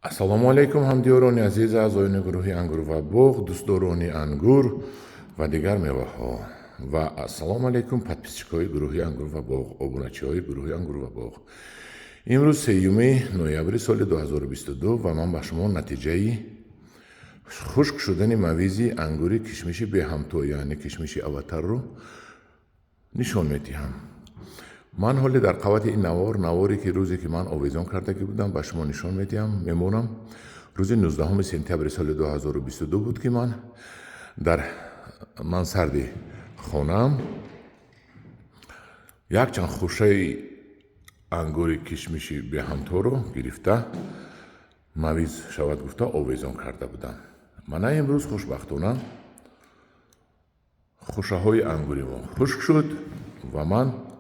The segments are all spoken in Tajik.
ассалому алайкум ҳамдиёрони азиз аъзоини гурӯҳи ангур ва боғ, дӯстдорони ангур ва дигар меваҳо. Ва ассалому алайкум подписчикҳои гурӯҳи ангур ва боғ, обуначиҳои гурӯҳи ангур ва боғ. имрӯз 3 ноябри соли 2022 ва ман ба шумо натиҷаи хушк шудани мавизи ангури кишмиши беҳамто, яъне кишмиши аватарро нишон медиҳам. ман ҳоле дар қабати ин наворе ки рӯзе ки ман овезон кардаги будам ба шумо нишон мемонам. рӯзи 19 сентябри соли 2022 буд ки ман дар мансарди хонаам якчанд хушаи ангури кишмиши беҳамторо гирифта мавиз шавад гуфта овезон карда будам. мана имрӯз хушбахтона хушаҳои ангури мо хушк шуд ва ман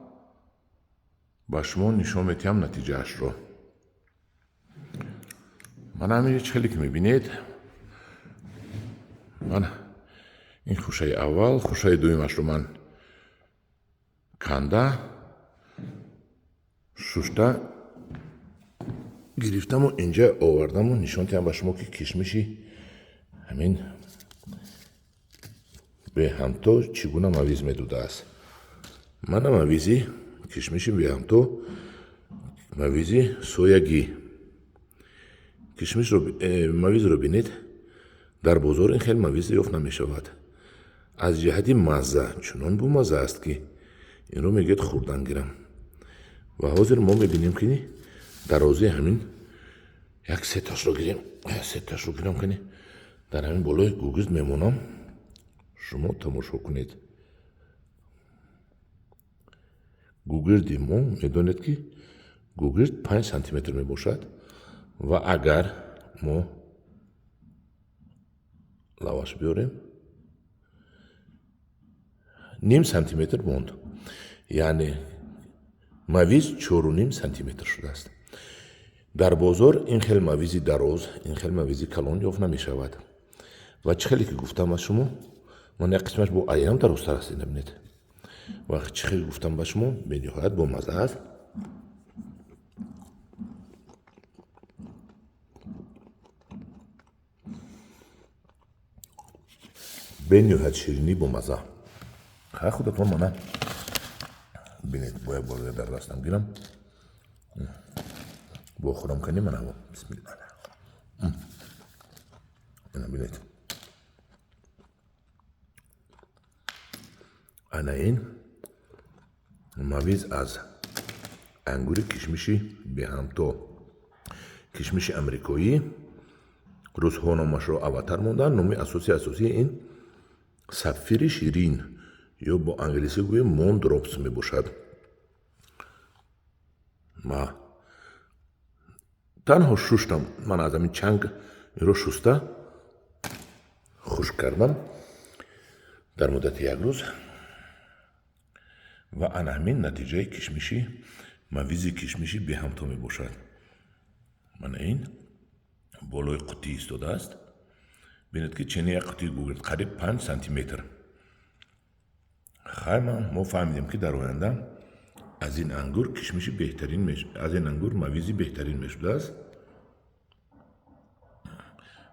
ба шумо нишон медиҳам натиҷаашро. ман ҳамин чхеле ки мебинед, ман ин хушаи аввал, хушаи дуюмашро ман канда шушта гирифтаму инҷа овардаму нишон диҳам ба шумо ки кишмиши ҳамин беҳамто чӣ гуна мавиз медудааст. мана мавизи кишмиши беҳамто, мавизи соягӣ. мавизро бинед, дар бозор ин хеле мавиз ёфт намешавад. аз ҷиҳати мазза чунон бомазза аст ки инро мегӯяд хӯрдан гирам. ва ҳозир мо мебинем ки дар озии ҳамин як сеташро гирам кани дар ҳамин болои гугирд мемонам. шумо тамошо кунед. гугирди мо медонед ки гугирд 5 сантиметр мебошад ва агар мо лаваш биёрем ним сантиметр монд, яъне мавиз 4.5 сантиметр шудааст. дар бозор ин хел мавизи дароз, ин хел мавизи калон ёфт намешавад. ва чӣ хеле ки гуфтам аз шумо, ман як қисмаш бо айям дарозтар аст, набинед. ва чӣ хеле гуфтам ба шумо, бениҳоят бомазза аст. бениҳоят ширинӣ бомазза. ҳай худатон мана бинед, бояд болоя дар дастам гирам, бохӯрам канӣ мана бисмилла. мана бинед. ана ин мавиз аз ангури кишмиши беҳамто, кишмиши амрикоӣ. рӯзҳо номашро аватар мондан. номи асосии ин сапфири ширин ё бо англисӣ гӯем мон дропс мебошад. ма танҳо шуштам, ман аз ҳамин чанг инро шуста хушк кардам дар муддати як рӯз. ва ана ҳамин натиҷаи кишмиши мавизи кишмиши беҳамто мебошад. мана ин болои қутӣ истодааст. бинед ки чени як қутии гугирд қариб 5 сантиметр. хай мо фаҳмидем ки дар оянда аз ин ангур кишмиши беҳтарин аз ин ангур мавизи беҳтарин мешудааст.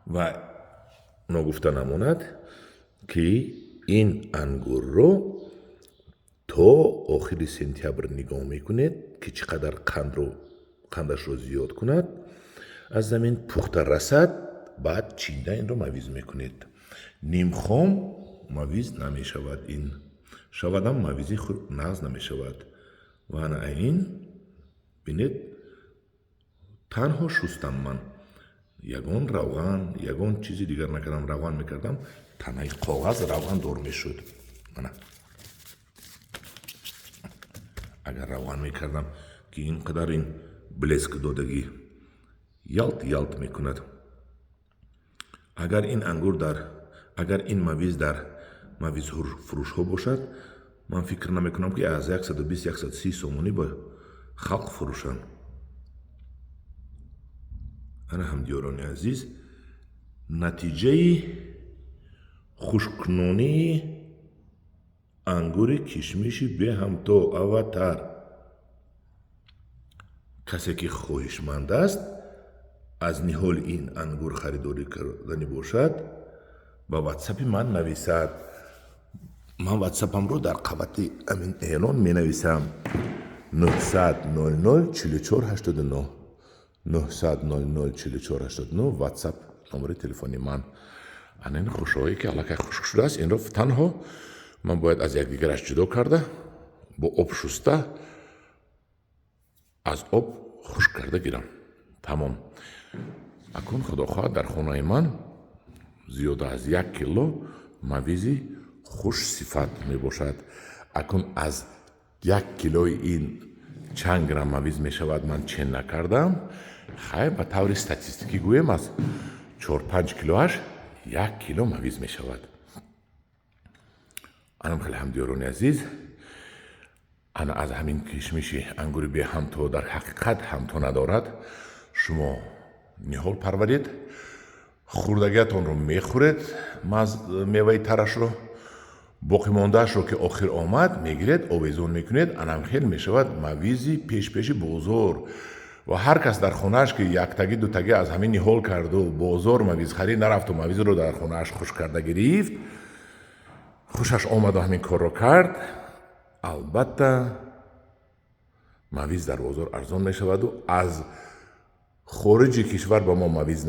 ва ногуфта намонад ки ин ангурро то охири сентябр нигоҳ мекунед ки чӣ қадар қандашро зиёд кунад. аз замин пухта расад, баъд чинда инро мавиз мекунед. нимхом мавиз намешавад. ин шавадам мавизи нағз намешавад. ва ана ин бинед, танҳо шустам ман. ягон равған, ягон чизи дигар накардам. равған мекардам, танаи коғаз равғандор мешуд. мана агар равған мекардам ки ин қадар ин блеск додагӣ ялт мекунад. агар ин мавиз дар мавизфурӯшҳо бошад, ман фикр намекунам ки аз 120-130 сомонӣ ба халқ фурӯшанд. ана ҳамдиёрони азиз, натиҷаи хушккунонии ангури кишмиши беҳамто аватар. касе ки хоҳишманд аст, аз ниҳоли ин ангур харидорӣ кардани бошад ба ватсапи ман нависад. ман ватсапамро дар қабати амин эълон менависам. 900 00 44 89 900 00 44 89 ватсап номери телефони ман. анин хушоие ки аллакай хушк шудааст, инро танҳо ман бояд аз якдигараш ҷудо карда бо об шуста аз об хушк карда гирам. тамом. акун худохоҳад дар хонаи ман зиёда аз 1 кило мавизи хушсифат мебошад. акун аз 1 килои ин чанд грамм мавиз мешавад ман чен накардам. хайр ба таври статистикӣ гӯем аз 4-5 килоаш 1 кило мавиз мешавад. анам хеле ҳамдиёрони азиз, ана аз ҳамин кишмиши ангури беҳамто дар ҳақиқат ҳамто надорад шумо ниҳол парваред, хурдагиатонро мехӯред, меваи тарашро, боқимондаашро ки охир омад мегиред, овезон мекунед, анам хел мешавад мавизи пешпеши бозор. ва ҳар кас дар хонааш ки яктаги дутаги аз ҳамин ниҳол карду бозор мавиз харид нарафту мавизро дар хонааш хуш карда гирифт, хушаш омаду ҳамин корро кард, албатта мавиз дар бозор арзон мешаваду аз хориҷи кишвар ба мо мавиз